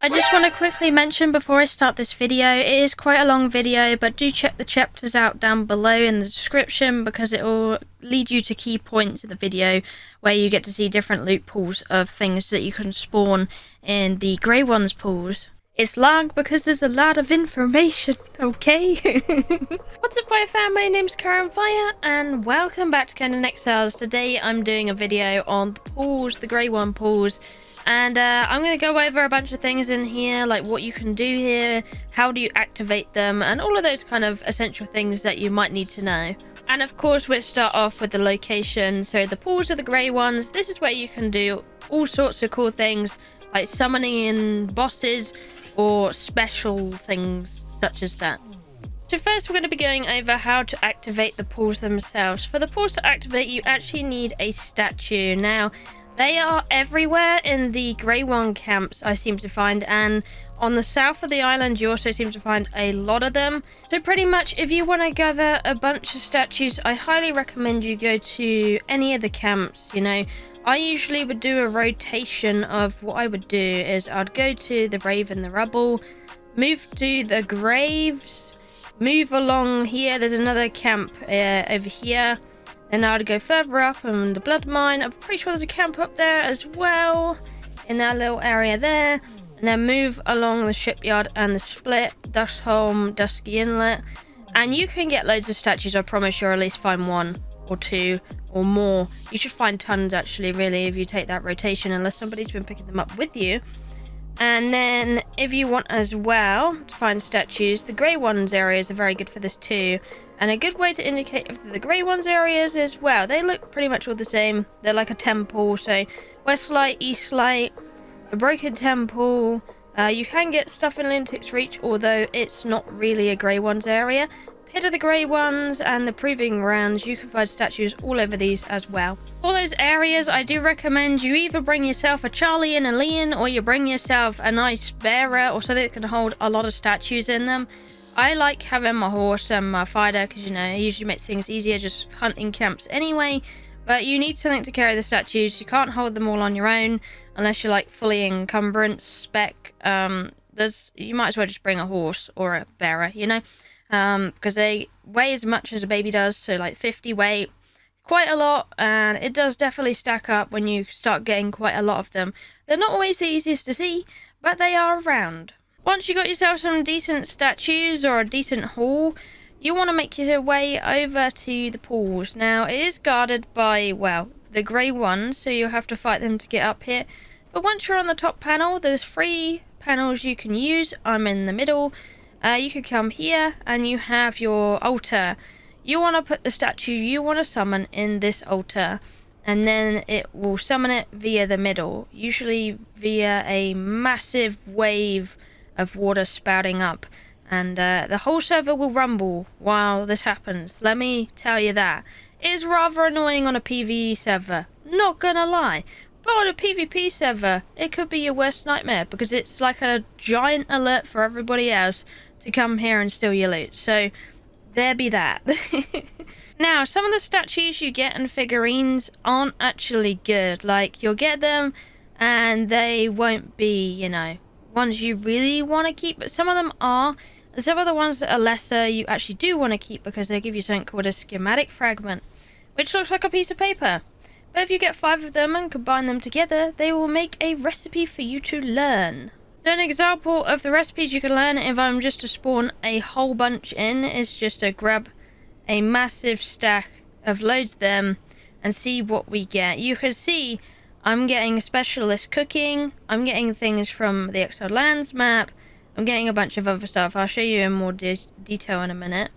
I just want to quickly mention before I start this video, it is quite a long video, but do check the chapters out down below in the description because it will lead you to key points of the video where you get to see different loot pools of things that you can spawn in the Grey Ones pools. It's long because there's a lot of information, okay? What's up, Fire fam? My name's Kiahonfire and welcome back to Conan Exiles. Today I'm doing a video on the pools, the Grey One pools. And I'm going to go over a bunch of things in here, like what you can do here, how do you activate them, and all of those kind of essential things that you might need to know. And of course, we'll start off with the location. So the pools are the grey ones. This is where you can do all sorts of cool things, like summoning in bosses or special things such as that. So first we're going to be going over how to activate the pools themselves. For the pools to activate, you actually need a statue. Now, they are everywhere in the Grey One camps, I seem to find, and on the south of the island you also seem to find a lot of them. So pretty much if you want to gather a bunch of statues, I highly recommend you go to any of the camps. You know, I usually would do a rotation of what I would do is I'd go to the Rave and the Rubble, move to the Graves, move along here, there's another camp over here. And now to go further up on the Blood Mine. I'm pretty sure there's a camp up there as well, in that little area there. And then move along the Shipyard and the Split, Dustholm, Dusky Inlet. And you can get loads of statues, I promise you, or at least find one or two or more. You should find tons actually, really, if you take that rotation, unless somebody's been picking them up with you. And then if you want as well to find statues, the Grey Ones areas are very good for this too. And a good way to indicate if the Grey Ones areas is, well, they look pretty much all the same. They're like a temple, so Westlight, Eastlight, a Broken Temple. You can get stuff in Lunatic's Reach, although it's not really a Grey Ones area. Pit of the Grey Ones and the Proving Grounds, you can find statues all over these as well. For those areas, I do recommend you either bring yourself a Charlie and a Leon, or you bring yourself a nice bearer or something that can hold a lot of statues in them. I like having my horse and my fighter because, you know, it usually makes things easier just hunting camps anyway. But you need something to carry the statues. You can't hold them all on your own unless you're like fully encumbrance spec. You might as well just bring a horse or a bearer, you know, because they weigh as much as a baby does. So like 50 weight, quite a lot, and it does definitely stack up when you start getting quite a lot of them. They're not always the easiest to see, but they are around. Once you got yourself some decent statues or a decent haul, you want to make your way over to the pools. Now, it is guarded by, well, the Grey Ones, so you'll have to fight them to get up here. But once you're on the top panel, there's 3 panels you can use. I'm in the middle. You can come here and you have your altar. You want to put the statue you want to summon in this altar, and then it will summon it via the middle, usually via a massive wave of water spouting up, and the whole server will rumble while this happens. Let me tell you that. It is rather annoying on a PvE server, not gonna lie, but on a PvP server it could be your worst nightmare because it's like a giant alert for everybody else to come here and steal your loot. So there be that. Now, some of the statues you get in figurines aren't actually good. Like, you'll get them and they won't be, you know, ones you really want to keep, but some of them are, and some of the ones that are lesser you actually do want to keep because they give you something called a Schematic Fragment, which looks like a piece of paper. But if you get 5 of them and combine them together, they will make a recipe for you to learn. So an example of the recipes you can learn if I'm just to spawn a whole bunch in is just to grab a massive stack of loads of them and see what we get. You can see I'm getting specialist cooking, I'm getting things from the Exiled Lands map, I'm getting a bunch of other stuff. I'll show you in more detail in a minute.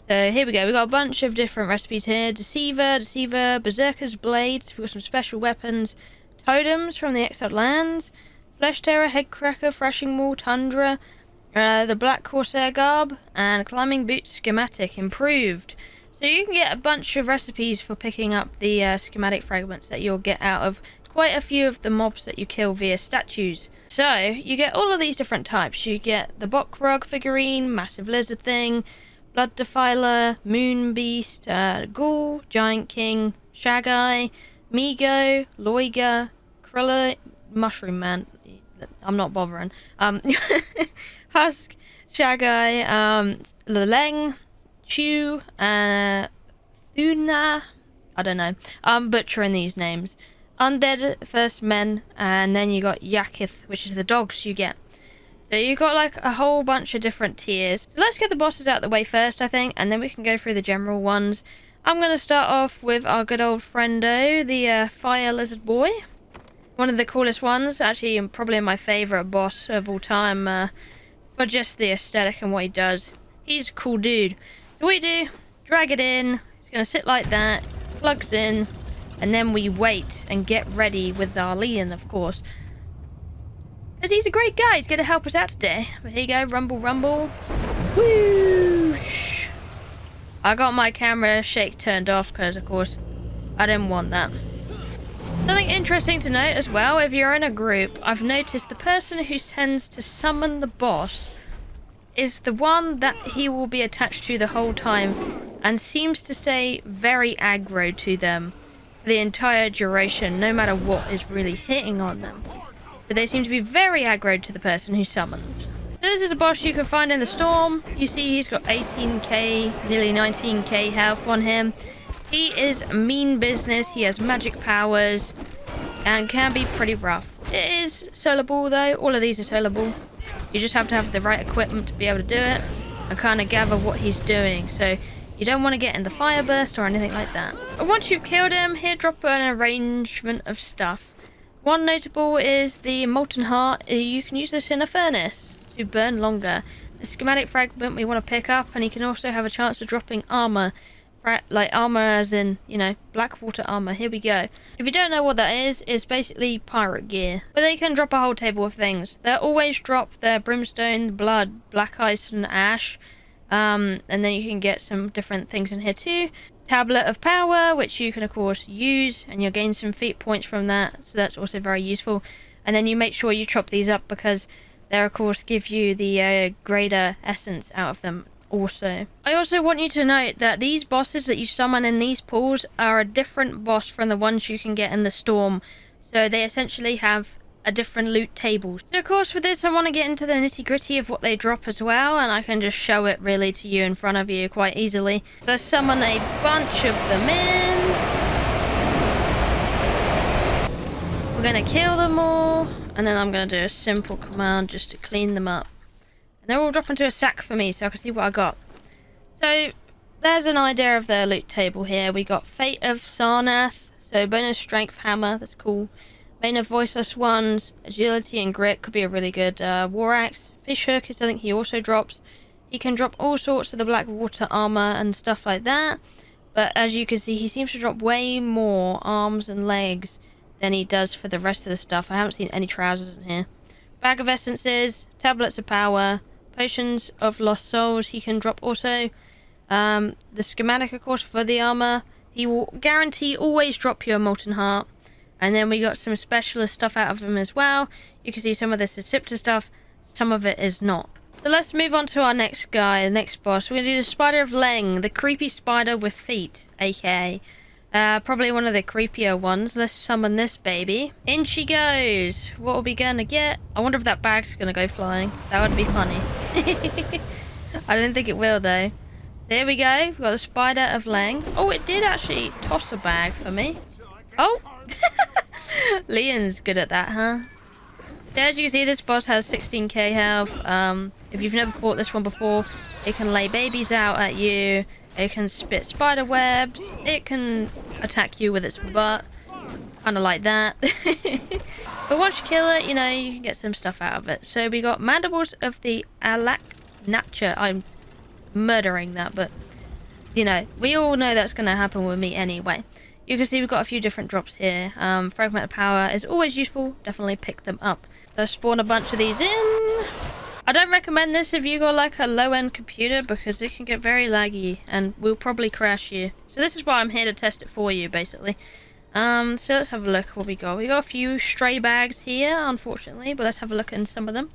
So here we go, we've got a bunch of different recipes here. Deceiver, Berserker's Blades, we've got some special weapons, totems from the Exiled Lands, Flesh Terror, Headcracker, Thrashing Wall, Tundra, the Black Corsair Garb, and Climbing Boots Schematic Improved. So you can get a bunch of recipes for picking up the schematic fragments that you'll get out of quite a few of the mobs that you kill via statues. So you get all of these different types. You get the Bokrug figurine, massive lizard thing, Blood Defiler, Moon Beast, Ghoul, Giant King, Shaggai, Migo, Lloigar, Mushroom Man, I'm not bothering. Husk, Shaggai, Leng, Tcho, Thunnha. I don't know. I'm butchering these names. Undead First Men, and then you got Yakkith, which is the dogs you get. So you got like a whole bunch of different tiers. So let's get the bosses out of the way first, I think, and then we can go through the general ones. I'm going to start off with our good old friendo, the fire lizard boy. One of the coolest ones, actually probably my favourite boss of all time, for just the aesthetic and what he does. He's a cool dude. So what we do, drag it in, it's going to sit like that, plugs in, and then we wait and get ready with our Leon, of course. Because he's a great guy, he's going to help us out today. But here you go, rumble, rumble. Whoosh! I got my camera shake turned off because, of course, I didn't want that. Something interesting to note as well, if you're in a group, I've noticed the person who tends to summon the boss is the one that he will be attached to the whole time and seems to stay very aggro to them for the entire duration, no matter what is really hitting on them. So they seem to be very aggro to the person who summons. So this is a boss you can find in the storm. You see he's got 18k, nearly 19k health on him. He is mean business, he has magic powers, and can be pretty rough. It is soloable though, all of these are soloable. You just have to have the right equipment to be able to do it, and kind of gather what he's doing. So you don't want to get in the fire burst or anything like that. But once you've killed him, he'll drop an arrangement of stuff. One notable is the molten heart. You can use this in a furnace to burn longer. The schematic fragment we want to pick up, and you can also have a chance of dropping armor. Like armor as in, you know, black water armor. Here we go. If you don't know what that is, it's basically pirate gear. But they can drop a whole table of things. They'll always drop their brimstone, blood, black ice and ash. And then you can get some different things in here too. Tablet of power, which you can of course use, and you'll gain some feat points from that. So that's also very useful. And then you make sure you chop these up because they of course give you the greater essence out of them. Also, I also want you to note that these bosses that you summon in these pools are a different boss from the ones you can get in the storm. So they essentially have a different loot table. So of course with this I want to get into the nitty gritty of what they drop as well, and I can just show it really to you in front of you quite easily. So summon a bunch of them in. We're going to kill them all, and then I'm going to do a simple command just to clean them up. They're all dropping into a sack for me so I can see what I got. So there's an idea of their loot table here. We got Fate of Sarnath, so bonus strength hammer, that's cool. Bane of Voiceless Ones, agility and grit could be a really good war axe. Fish hook is something he also drops. He can drop all sorts of the black water armor and stuff like that. But as you can see, he seems to drop way more arms and legs than he does for the rest of the stuff. I haven't seen any trousers in here. Bag of essences, tablets of power, potions of lost souls he can drop also. The schematic of course for the armor, he will guarantee always drop you a molten heart. And then we got some specialist stuff out of him as well. You can see some of this is Sipta stuff, some of it is not. So let's move on to our next guy, the next boss. We're going to do the Spider of Leng, the creepy spider with feet, aka probably one of the creepier ones. Let's summon this baby. In she goes. What are we gonna get? I wonder if that bag's gonna go flying. That would be funny. I don't think it will though. So here we go. We've got the Spider of Leng. Oh, it did actually toss a bag for me. Oh! Leon's good at that, huh? So as you can see, this boss has 16k health. If you've never fought this one before, it can lay babies out at you. It can spit spider webs. It can attack you with its butt. Kind of like that. But once you kill it, you know, you can get some stuff out of it. So we got Mandibles of the Alaknacha. I'm murdering that, but, you know, we all know that's going to happen with me anyway. You can see we've got a few different drops here. Fragment of Power is always useful. Definitely pick them up. Let's spawn a bunch of these in. I don't recommend this if you got like a low-end computer because it can get very laggy and will probably crash you. So this is why I'm here to test it for you, basically. So let's have a look what we got. We got a few stray bags here, unfortunately, but let's have a look at some of them.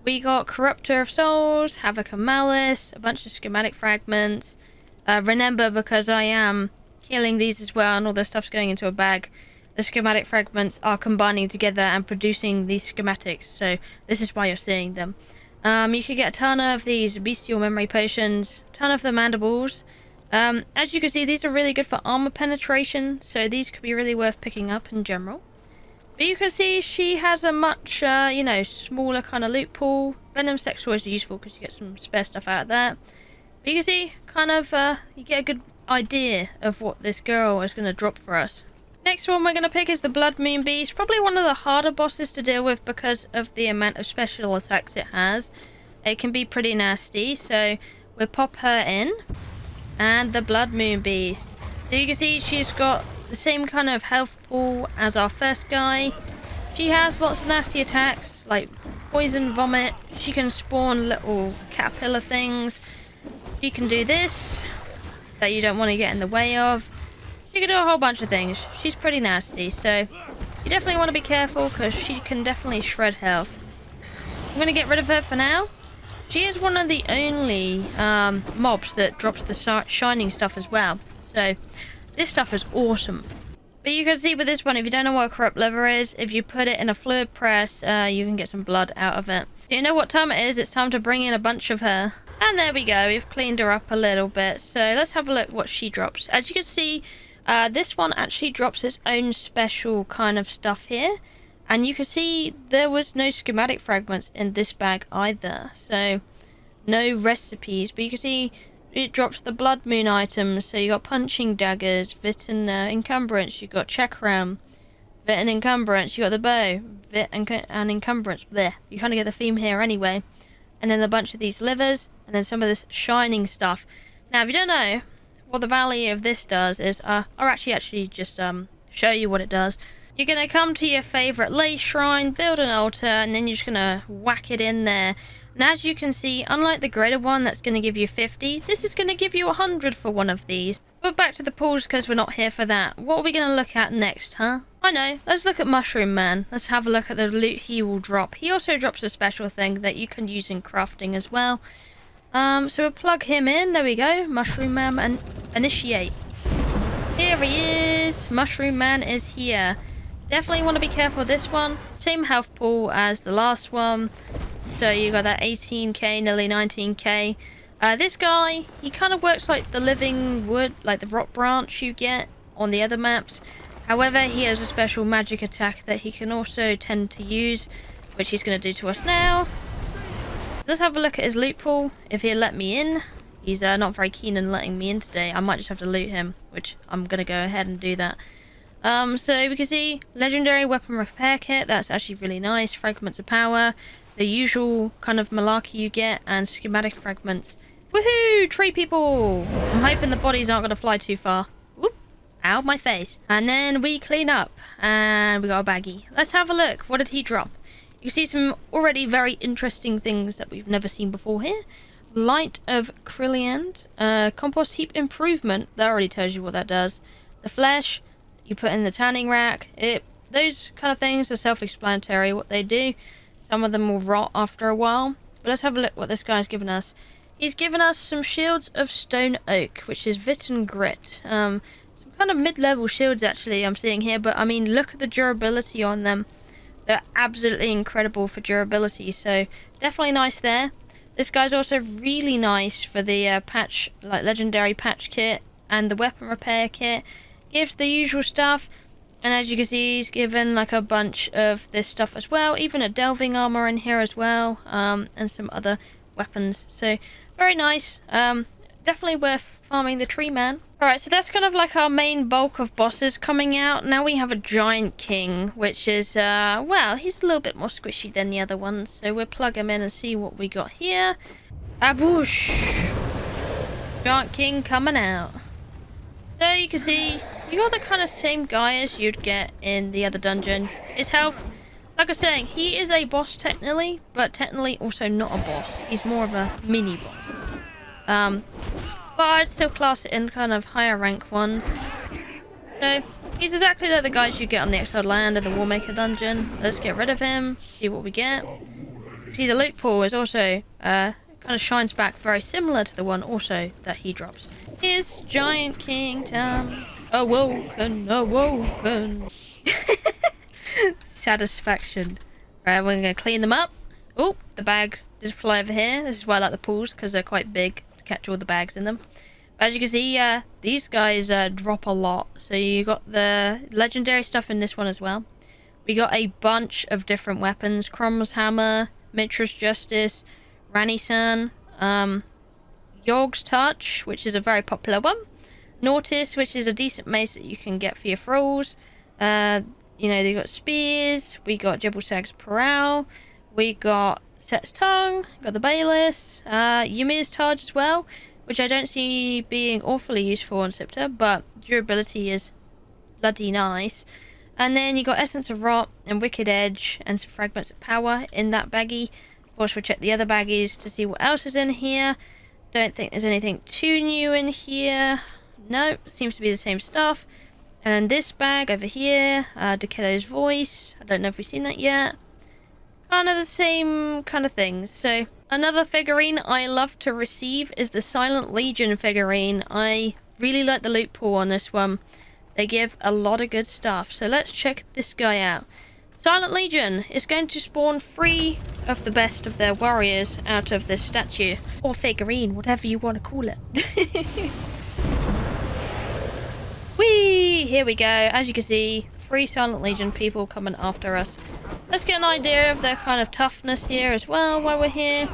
We got Corruptor of Souls, Havoc of Malice, a bunch of schematic fragments. Remember, because I am killing these as well and all this stuff's going into a bag, the schematic fragments are combining together and producing these schematics, so this is why you're seeing them. You can get a ton of these bestial memory potions, a ton of the mandibles. As you can see, these are really good for armor penetration, so these could be really worth picking up in general. But you can see she has a much, you know, smaller kind of loot pool. Venom Sec's always useful because you get some spare stuff out of that. But you can see, kind of, you get a good idea of what this girl is going to drop for us. Next one we're going to pick is the Blood Moon Beast. Probably one of the harder bosses to deal with because of the amount of special attacks it has. It can be pretty nasty, so we'll pop her in. And the Blood Moon Beast. So you can see she's got the same kind of health pool as our first guy. She has lots of nasty attacks like poison, vomit. She can spawn little caterpillar things. She can do this that you don't want to get in the way of. She can do a whole bunch of things. She's pretty nasty, so you definitely want to be careful because she can definitely shred health. I'm going to get rid of her for now. She is one of the only mobs that drops the shining stuff as well. So this stuff is awesome. But you can see with this one, if you don't know what a corrupt liver is, if you put it in a fluid press, you can get some blood out of it. So you know what time it is? It's time to bring in a bunch of her. And there we go. We've cleaned her up a little bit. So let's have a look what she drops. As you can see, this one actually drops its own special kind of stuff here. And you can see there was no schematic fragments in this bag either. So no recipes. But you can see it drops the Blood Moon items. So you got punching daggers, Vit and encumbrance. You got chakram, Vit and encumbrance. You got the bow, Vit and encumbrance. There. You kind of get the theme here anyway. And then a bunch of these livers. And then some of this shining stuff. Now if you don't know what the value of this does is, I'll actually just show you what it does. You're going to come to your favourite lay shrine, build an altar, and then you're just going to whack it in there. And as you can see, unlike the greater one that's going to give you 50, this is going to give you 100 for one of these. But back to the pools because we're not here for that. What are we going to look at next, huh? I know, let's look at Mushroom Man. Let's have a look at the loot he will drop. He also drops a special thing that you can use in crafting as well. So we'll plug him in. There we go. Mushroom Man and initiate. Here he is. Mushroom Man is here. Definitely want to be careful with this one. Same health pool as the last one. So you got that 18k, nearly 19k. This guy, he kind of works like the living wood, like the rock branch you get on the other maps. However, he has a special magic attack that he can also tend to use, which he's going to do to us now. Let's have a look at his loot pool, if he'll let me in. He's not very keen on letting me in today. I might just have to loot him, which I'm going to go ahead and do that. So we can see legendary weapon repair kit. That's actually really nice. Fragments of power, the usual kind of malarkey you get, and schematic fragments. Woohoo! Tree people! I'm hoping the bodies aren't going to fly too far. Whoop! Ow, my face. And then we clean up, and we got a baggie. Let's have a look. What did he drop? You see some already very interesting things that we've never seen before here. Light of Kryllyandian, compost heap improvement. That already tells you what that does. The flesh you put in the tanning rack. Those kind of things are self-explanatory what they do. Some of them will rot after a while. But let's have a look what this guy's given us. He's given us some shields of stone oak, which is Vit and Grit. Some kind of mid-level shields actually I'm seeing here, but I mean look at the durability on them. They're absolutely incredible for durability, so definitely nice there. This guy's also really nice for the patch, like legendary patch kit and the weapon repair kit. Gives the usual stuff, and as you can see, he's given like a bunch of this stuff as well, even a delving armor in here as well, and some other weapons. So very nice. Definitely worth farming the tree man. Alright, so that's kind of like our main bulk of bosses coming out. Now we have a giant king, which is well, he's a little bit more squishy than the other ones, so we'll plug him in and see what we got here. Aboosh! Giant king coming out. So you can see, you got the kind of same guy as you'd get in the other dungeon. His health, like I was saying, he is a boss technically, but technically also not a boss. He's more of a mini boss. But I'd still class it in kind of higher rank ones. So he's exactly like the guys you get on the Exiled Land and the Warmaker dungeon. Let's get rid of him, see what we get. See, the loot pool is also kind of shines back very similar to the one also that he drops. His giant kingdom, awoken, awoken. Satisfaction. Right, we're gonna clean them up. Oh, the bag did fly over here. This is why I like the pools, because they're quite big to catch all the bags in them. But as you can see, these guys drop a lot. So you got the legendary stuff in this one as well. We got a bunch of different weapons. Crom's Hammer, Mitra's Justice, Rani-san, Yorg's Touch, which is a very popular one. Nortis, which is a decent mace that you can get for your thralls. You know, they got Spears, we got Jibblesag's Prowl, we got Set's Tongue, got the Bayless, Ymir's Targe as well, which I don't see being awfully useful on Scepter, but durability is bloody nice. And then you got Essence of Rot and Wicked Edge and some Fragments of Power in that baggie. Of course, we'll check the other baggies to see what else is in here. Don't think there's anything too new in here. Nope, seems to be the same stuff. And in this bag over here, Dekedo's Voice. I don't know if we've seen that yet. Kind of the same kind of things. So, another figurine I love to receive is the Silent Legion figurine. I really like the loot pool on this one. They give a lot of good stuff. So let's check this guy out. Silent Legion is going to spawn 3 of the best of their warriors out of this statue. Or figurine, whatever you want to call it. Whee! Here we go. As you can see, 3 Silent Legion people coming after us. Let's get an idea of their kind of toughness here as well while we're here.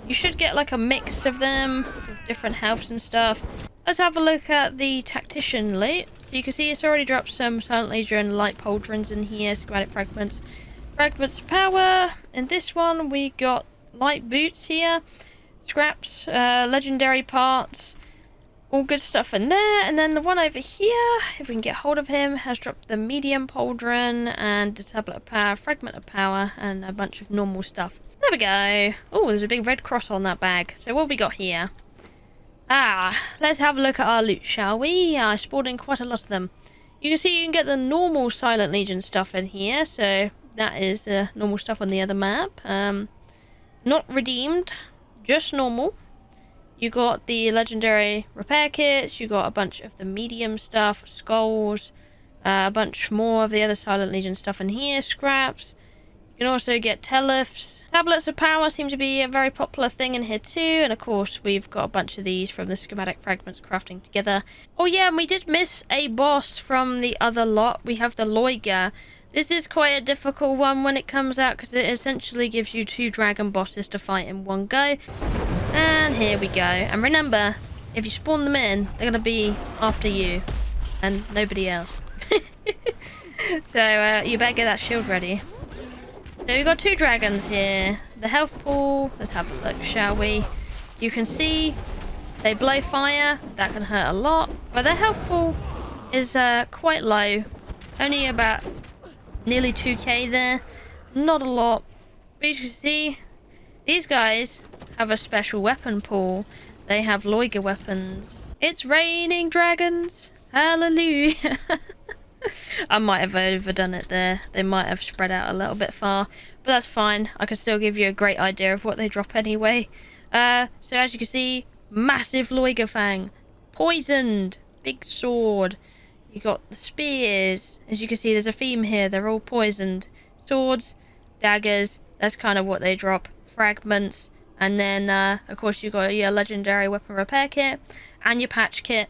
You should get like a mix of them, with different healths and stuff. Let's have a look at the Tactician loot. So you can see it's already dropped some Silent Legion light pauldrons in here, schematic fragments. Fragments of Power. In this one we got light boots here, scraps, legendary parts, all good stuff in there. And then the one over here, if we can get hold of him, has dropped the medium pauldron and the tablet of power, fragment of power, and a bunch of normal stuff. There we go. Oh, there's a big red cross on that bag. So what have we got here? Let's have a look at our loot, shall we? I spawned in quite a lot of them. You can see you can get the normal Silent Legion stuff in here, so that is the normal stuff on the other map. Not redeemed, just normal. You got the legendary repair kits, you got a bunch of the medium stuff, skulls, a bunch more of the other Silent Legion stuff in here, scraps. You can also get telephs. Tablets of Power seem to be a very popular thing in here too, and of course we've got a bunch of these from the Schematic Fragments crafting together. Oh yeah, and we did miss a boss from the other lot. We have the Lloigar. This is quite a difficult one when it comes out because it essentially gives you 2 dragon bosses to fight in one go. And here we go. And remember, if you spawn them in, they're going to be after you and nobody else. So you better get that shield ready. So we've got 2 dragons here. The health pool, let's have a look, shall we? You can see they blow fire, that can hurt a lot. But their health pool is quite low. Only about nearly 2k there. Not a lot. But you can see, these guys have a special weapon pool. They have Lloigar weapons. It's raining dragons! Hallelujah! I might have overdone it there. They might have spread out a little bit far, but that's fine. I can still give you a great idea of what they drop anyway. So as you can see, massive Lloigar fang, poisoned, big sword. You got the spears. As you can see, there's a theme here. They're all poisoned. Swords, daggers. That's kind of what they drop. Fragments, and then of course you got your legendary weapon repair kit and your patch kit.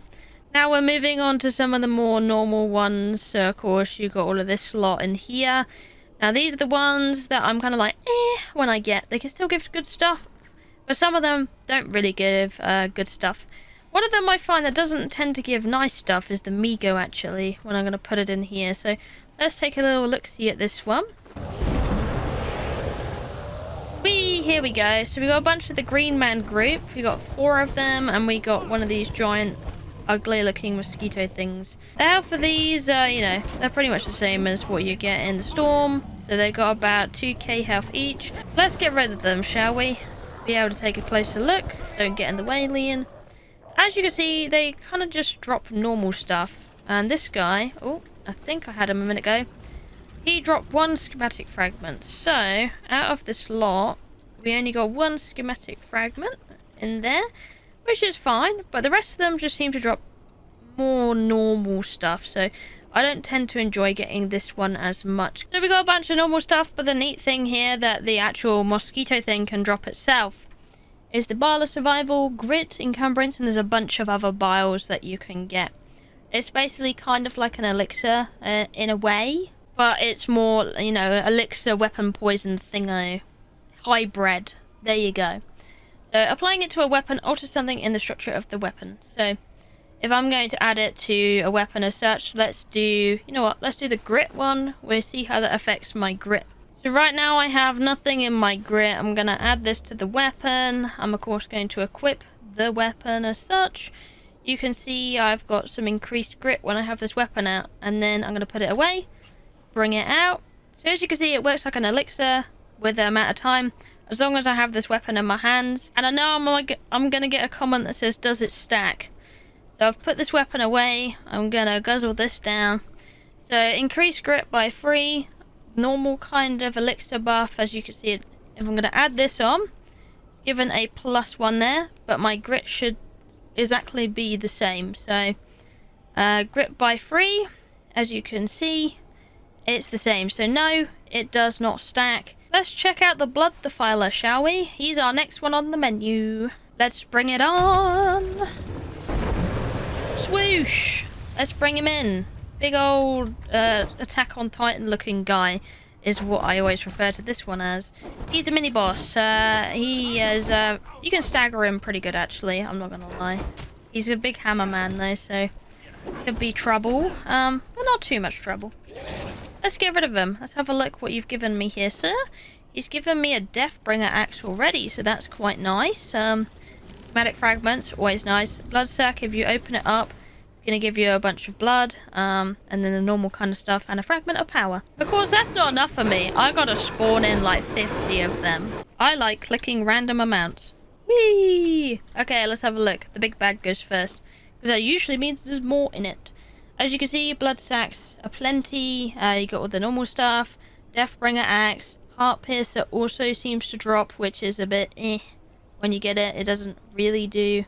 Now we're moving on to some of the more normal ones. So of course you got all of this lot in here. Now these are the ones that I'm kind of like, when I get. They can still give good stuff, but some of them don't really give good stuff. One of them I find that doesn't tend to give nice stuff is the Migo actually, when I'm going to put it in here. So let's take a little look-see at this one. Here we go. So we got a bunch of the Green Man group. We got 4 of them, and we got one of these giant ugly looking mosquito things. The health for these, you know, they're pretty much the same as what you get in the Storm. So they got about 2k health each. Let's get rid of them, shall we? Be able to take a closer look. Don't get in the way, Leon. As you can see, they kind of just drop normal stuff. And this guy, oh, I think I had him a minute ago. He dropped 1 schematic fragment. So, out of this lot, we only got 1 schematic fragment in there, which is fine, but the rest of them just seem to drop more normal stuff. So I don't tend to enjoy getting this one as much. So we got a bunch of normal stuff, but the neat thing here that the actual mosquito thing can drop itself is the Bile of Survival, Grit, Encumbrance, and there's a bunch of other biles that you can get. It's basically kind of like an elixir in a way, but it's more, you know, elixir, weapon, poison, thingo, hybrid. There you go. So applying it to a weapon alters something in the structure of the weapon. So if I'm going to add it to a weapon as such, let's do, you know what, let's do the grit one. We'll see how that affects my grit. So right now I have nothing in my grit. I'm going to add this to the weapon. I'm of course going to equip the weapon as such. You can see I've got some increased grit when I have this weapon out. And then I'm going to put it away, bring it out. So as you can see, it works like an elixir with the amount of time, as long as I have this weapon in my hands. And I know I'm going to get a comment that says, does it stack? So I've put this weapon away. I'm going to guzzle this down. So increase grit by 3. Normal kind of elixir buff, as you can see. If I'm going to add this on, given a +1 there, but my grit should exactly be the same. So grit by 3, as you can see, it's the same. So no, it does not stack. Let's check out the Blood Defiler, shall we? He's our next one on the menu. Let's bring it on. Swoosh! Let's bring him in. Big old Attack on Titan looking guy is what I always refer to this one as. He's a mini boss. He is, you can stagger him pretty good actually, I'm not gonna lie. He's a big hammer man though, so could be trouble, but not too much trouble. Let's get rid of him. Let's have a look what you've given me here, sir. He's given me a Deathbringer axe already, so that's quite nice. Schematic Fragments, always nice. Blood Sack, if you open it up, it's going to give you a bunch of blood, and then the normal kind of stuff, and a Fragment of Power. Of course, that's not enough for me. I got to spawn in like 50 of them. I like clicking random amounts. Whee! Okay, let's have a look. The big bag goes first, because that usually means there's more in it. As you can see, blood sacks are plenty. You got all the normal stuff. Deathbringer axe. Heart Piercer also seems to drop, which is a bit when you get it. It doesn't really do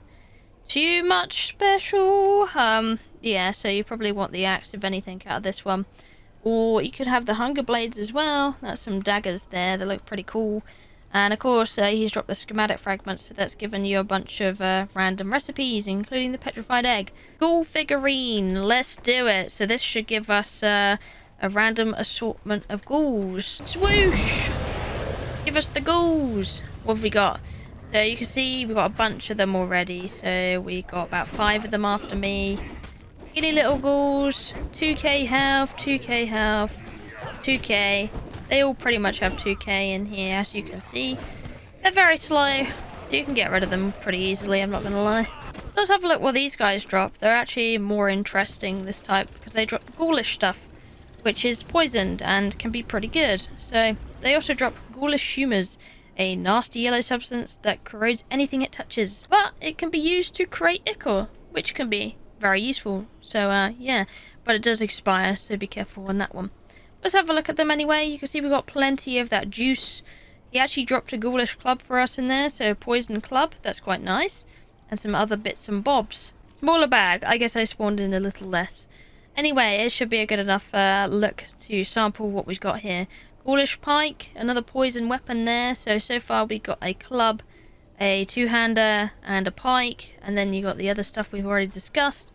too much special. Yeah, so you probably want the axe, if anything, out of this one. Or you could have the Hunger Blades as well. That's some daggers there. They look pretty cool. And of course, he's dropped the Schematic Fragments, so that's given you a bunch of random recipes, including the Petrified Egg. Ghoul figurine, let's do it. So this should give us a random assortment of ghouls. Swoosh! Give us the ghouls. What have we got? So you can see we've got a bunch of them already. So we got about 5 of them after me. Skinny little ghouls, 2k health, 2k health, 2k. They all pretty much have 2k in here, as you can see. They're very slow, so you can get rid of them pretty easily, I'm not gonna lie. Let's have a look what these guys drop. They're actually more interesting, this type, because they drop ghoulish stuff, which is poisoned and can be pretty good. So they also drop ghoulish humours, a nasty yellow substance that corrodes anything it touches. But it can be used to create ichor, which can be very useful. So yeah, but it does expire, so be careful on that one. Let's have a look at them anyway. You can see we've got plenty of that juice. He actually dropped a ghoulish club for us in there, so a poison club, that's quite nice. And some other bits and bobs. Smaller bag, I guess I spawned in a little less. Anyway, it should be a good enough look to sample what we've got here. Ghoulish pike, another poison weapon there. So far we got a club, a two-hander, and a pike. And then you got the other stuff we've already discussed.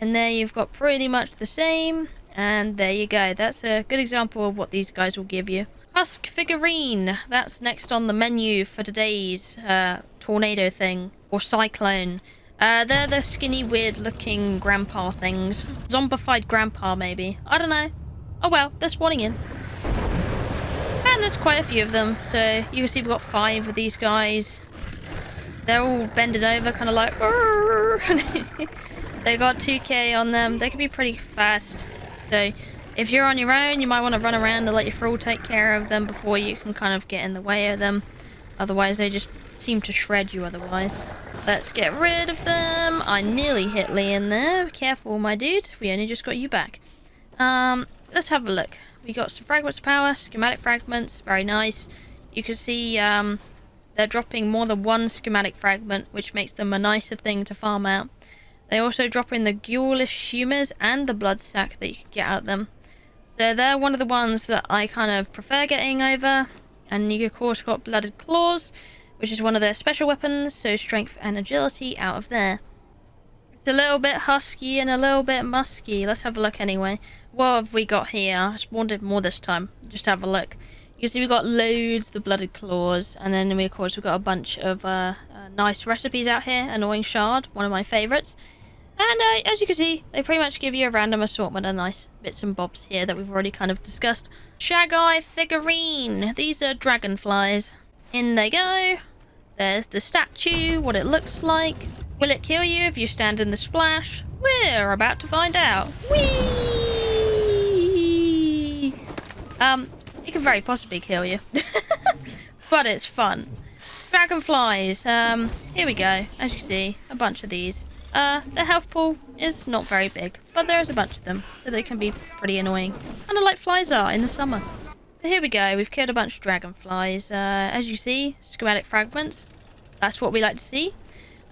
And there you've got pretty much the same. And there you go. That's a good example of what these guys will give you. Husk figurine. That's next on the menu for today's tornado thing. Or cyclone. They're the skinny, weird-looking grandpa things. Zombified grandpa, maybe. I don't know. Oh well, they're spawning in. And there's quite a few of them. So you can see we've got 5 of these guys. They're all bended over, kind of like... They got 2k on them. They can be pretty fast. So if you're on your own, you might want to run around and let your thrall take care of them before you can kind of get in the way of them. Otherwise, they just seem to shred you otherwise. Let's get rid of them. I nearly hit Lee in there. Careful, my dude. We only just got you back. Let's have a look. We got some Fragments of Power, Schematic Fragments. Very nice. You can see they're dropping more than 1 Schematic Fragment, which makes them a nicer thing to farm out. They also drop in the ghoulish humours and the blood sack that you can get out of them. So they're one of the ones that I kind of prefer getting over. And you of course got blooded claws, which is one of their special weapons, so strength and agility out of there. It's a little bit husky and a little bit musky. Let's have a look anyway. What have we got here? I spawned in more this time. Just have a look. You can see we've got loads of the blooded claws, and then we've got a bunch of nice recipes out here. Annoying shard, one of my favourites. And as you can see, they pretty much give you a random assortment of nice bits and bobs here that we've already kind of discussed. Shaggai figurine. These are dragonflies. In they go. There's the statue, what it looks like. Will it kill you if you stand in the splash? We're about to find out. Whee! It can very possibly kill you. But it's fun. Dragonflies. Here we go. As you see, a bunch of these. The health pool is not very big, but there's a bunch of them, so they can be pretty annoying. Kind of like flies are in the summer. So here we go, we've killed a bunch of dragonflies. As you see, schematic fragments. That's what we like to see.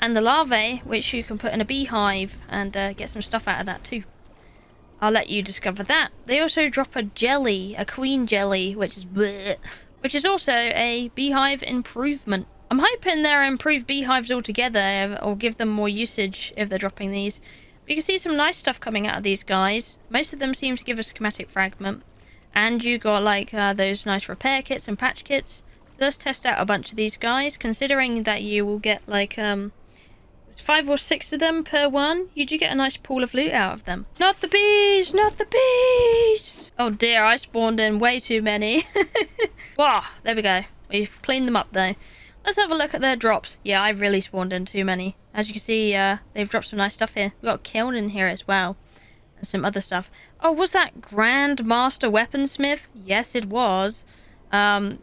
And the larvae, which you can put in a beehive and get some stuff out of that too. I'll let you discover that. They also drop a jelly, a queen jelly, which is bleh, which is also a beehive improvement. I'm hoping they're improved beehives altogether, or give them more usage if they're dropping these. But you can see some nice stuff coming out of these guys. Most of them seem to give a schematic fragment. And you got like those nice repair kits and patch kits. So let's test out a bunch of these guys, considering that you will get like 5 or 6 of them per one. You do get a nice pool of loot out of them. Not the bees! Not the bees! Oh dear, I spawned in way too many. Wow, there we go. We've cleaned them up though. Let's have a look at their drops. Yeah, I've really spawned in too many. As you can see, they've dropped some nice stuff here. We've got a kiln in here as well. And some other stuff. Oh, was that Grand Master Weaponsmith? Yes, it was. You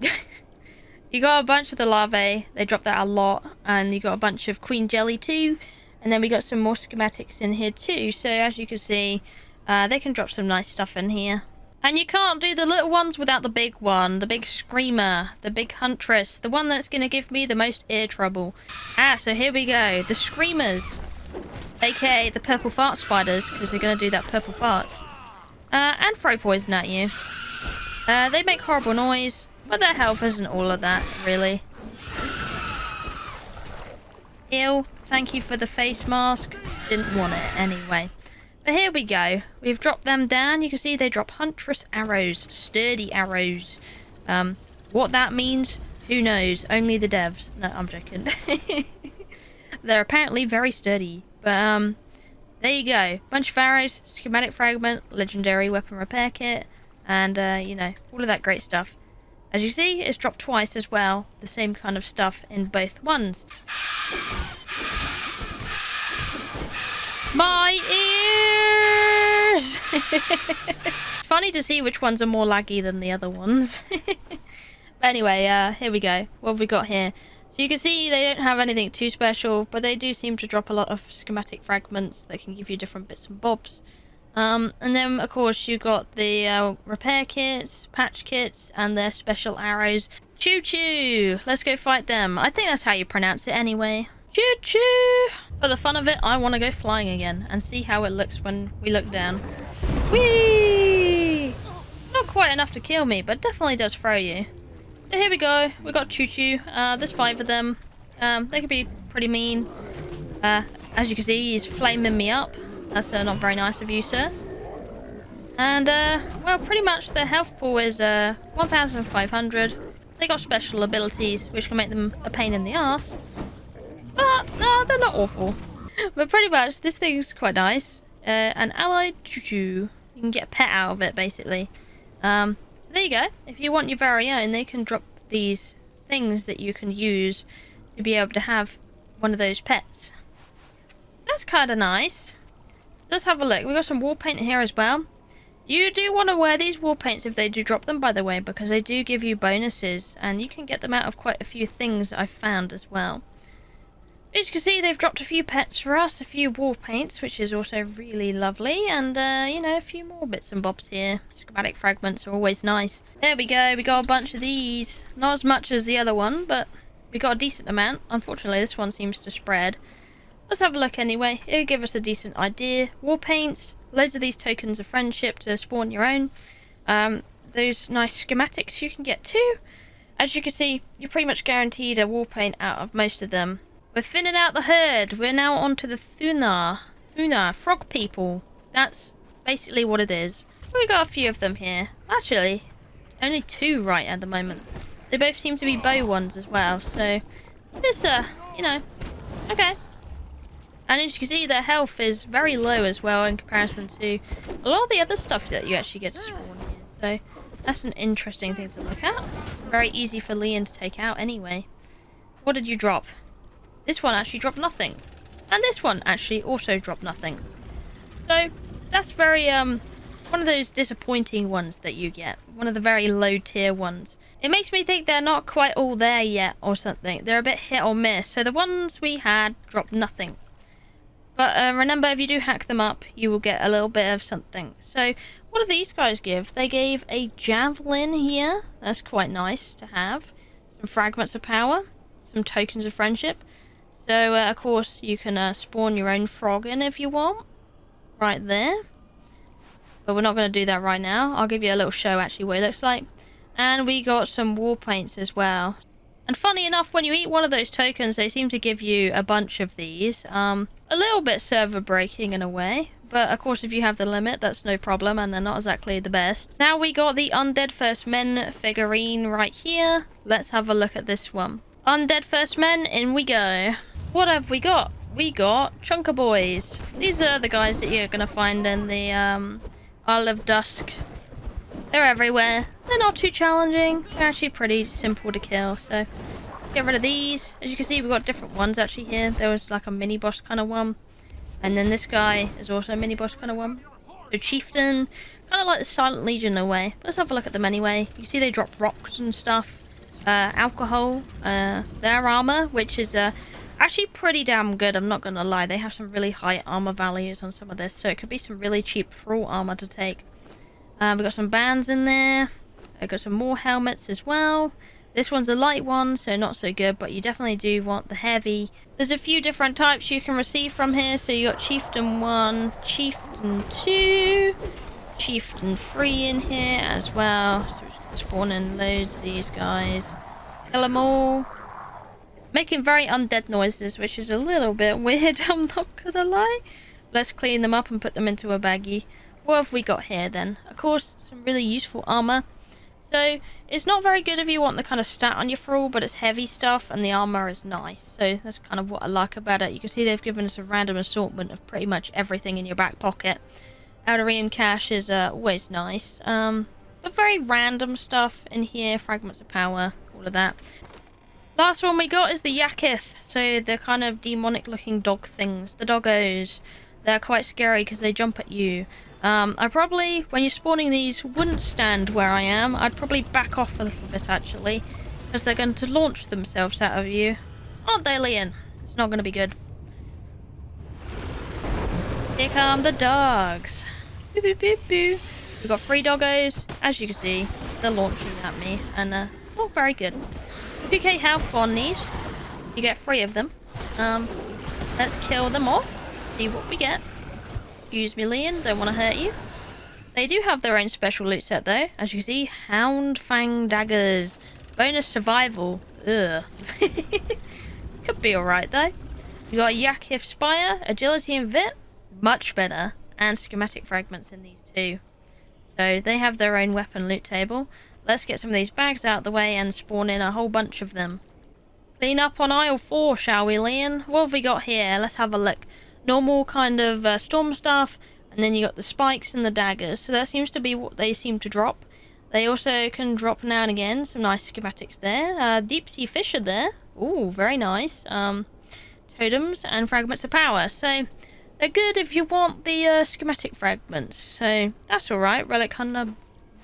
got a bunch of the larvae. They dropped that a lot. And you got a bunch of Queen Jelly too. And then we got some more schematics in here too. So as you can see, they can drop some nice stuff in here. And you can't do the little ones without the big one, the big screamer, the big huntress, the one that's going to give me the most ear trouble. So here we go, the screamers, aka the purple fart spiders, because they're going to do that purple farts. And throw poison at you. They make horrible noise, but their health isn't all of that, really. Ew, thank you for the face mask, didn't want it anyway. But here we go. We've dropped them down. You can see they drop Huntress arrows. Sturdy arrows. What that means, who knows? Only the devs. No, I'm joking. They're apparently very sturdy. But, there you go. Bunch of arrows, schematic fragment, legendary weapon repair kit, and, you know, all of that great stuff. As you see, it's dropped twice as well. The same kind of stuff in both ones. My ears! It's funny to see which ones are more laggy than the other ones. But anyway, here we go. What have we got here? So you can see they don't have anything too special, but they do seem to drop a lot of schematic fragments that can give you different bits and bobs. And then, of course, you got the repair kits, patch kits, and their special arrows. Tcho Tcho! Let's go fight them. I think that's how you pronounce it anyway. Tcho Tcho! For the fun of it, I want to go flying again and see how it looks when we look down. Whee! Not quite enough to kill me, but definitely does throw you. So here we go. We got Tcho Tcho. There's 5 of them. They could be pretty mean. As you can see, he's flaming me up. That's not very nice of you, sir. And, well, pretty much their health pool is 1,500. They got special abilities, which can make them a pain in the ass. But, they're not awful. But pretty much, this thing's quite nice. An allied Tcho Tcho. You can get a pet out of it, basically. So there you go. If you want your very own, they can drop these things that you can use to be able to have one of those pets. That's kind of nice. Let's have a look. We've got some wall paint here as well. You do want to wear these wall paints if they do drop them, by the way, because they do give you bonuses, and you can get them out of quite a few things I've found as well. As you can see, they've dropped a few pets for us, a few wall paints, which is also really lovely, and, you know, a few more bits and bobs here. Schematic fragments are always nice. There we go, we got a bunch of these. Not as much as the other one, but we got a decent amount. Unfortunately, this one seems to spread. let's have a look anyway. It'll give us a decent idea. War paints, loads of these tokens of friendship to spawn your own. Those nice schematics you can get too. As you can see, you're pretty much guaranteed a war paint out of most of them. We're thinning out the herd. We're now on to the Thunnha. Thunnha, frog people. That's basically what it is. We got a few of them here. Actually, only 2 right at the moment. They both seem to be bow ones as well, so it's you know, okay. And as you can see, their health is very low as well in comparison to a lot of the other stuff that you actually get to spawn here. So that's an interesting thing to look at. Very easy for Leng to take out anyway. What did you drop? This one actually dropped nothing. And this one actually also dropped nothing. So that's very one of those disappointing ones that you get. One of the very low tier ones. It makes me think they're not quite all there yet or something. They're a bit hit or miss. So the ones we had dropped nothing. But remember, if you do hack them up, you will get a little bit of something. So what do these guys give? They gave a javelin here. That's quite nice to have. Some fragments of power. Some tokens of friendship. So of course you can spawn your own frog in if you want. Right there. But we're not going to do that right now. I'll give you a little show actually what it looks like. And we got some war paints as well. And funny enough, when you eat one of those tokens, they seem to give you a bunch of these. A little bit server breaking in a way. But of course if you have the limit, that's no problem, and they're not exactly the best. Now we got the Undead First Men figurine right here. Let's have a look at this one. Undead First Men, in we go. What have we got? We got Chunker Boys. These are the guys that you're going to find in the Isle of Dusk. They're everywhere. They're not too challenging. They're actually pretty simple to kill, so get rid of these. As you can see, we've got different ones actually here. There was like a mini boss kind of one. And then this guy is also a mini boss kind of one. So Chieftain, kind of like the Silent Legion in a way. Let's have a look at them anyway. You can see they drop rocks and stuff. Alcohol, their armor, which is actually pretty damn good, I'm not gonna lie. They have some really high armor values on some of this, so it could be some really cheap thrall armor to take. We've got some bands in there. I've got some more helmets as well. This one's a light one, so not so good, but you definitely do want the heavy. There's a few different types you can receive from here, so you got Chieftain 1, Chieftain 2, Chieftain 3 in here as well. So we're just gonna spawn in loads of these guys. Kill them all. Making very undead noises, which is a little bit weird, I'm not gonna lie. Let's clean them up and put them into a baggie. What have we got here then? Of course, some really useful armor. So, it's not very good if you want the kind of stat on your thrall, but it's heavy stuff and the armor is nice. So, that's kind of what I like about it. You can see they've given us a random assortment of pretty much everything in your back pocket. Outerium cache is always nice. But very random stuff in here. Fragments of power, all of that. Last one we got is the Yakkith. So, the kind of demonic looking dog things. The doggos. They're quite scary because they jump at you. I probably, when you're spawning these, wouldn't stand where I am. I'd probably back off a little bit, actually. Because they're going to launch themselves out of you. Aren't they, Leng? It's not going to be good. Here come the dogs. Boo, boo, boo, boo. We've got 3 doggos. As you can see, they're launching at me. And, not very good. 2k health on these. You get 3 of them. Let's kill them off. See what we get. Excuse me, Leng, don't want to hurt you. They do have their own special loot set though. As you see, Hound Fang daggers. Bonus survival. Ugh. Could be alright though. You got Yakkith Spire, Agility and Vit. Much better. And Schematic Fragments in these too. So they have their own weapon loot table. Let's get some of these bags out of the way and spawn in a whole bunch of them. Clean up on aisle 4, shall we, Leng? What have we got here? Let's have a look. Normal kind of storm stuff, and then you got the spikes and the daggers. So that seems to be what they seem to drop. They also can drop now and again. Some nice schematics there. Deep sea fish are there. Ooh, very nice. Totems and fragments of power. So they're good if you want the schematic fragments. So that's alright. Relic hunter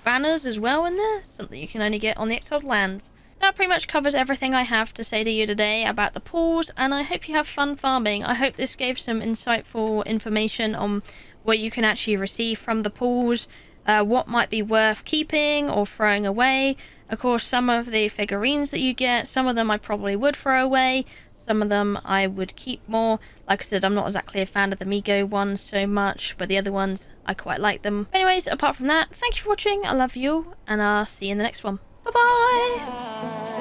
banners as well in there. Something you can only get on the exiled lands. That pretty much covers everything I have to say to you today about the pools, and I hope you have fun farming. I hope this gave some insightful information on what you can actually receive from the pools, what might be worth keeping or throwing away. Of course, some of the figurines that you get, some of them I probably would throw away, Some of them I would keep more. Like I said, I'm not exactly a fan of the Migo ones so much, but the other ones, I quite like them. Anyways, apart from that, thank you for watching, I love you all, and I'll see you in the next one. Bye bye!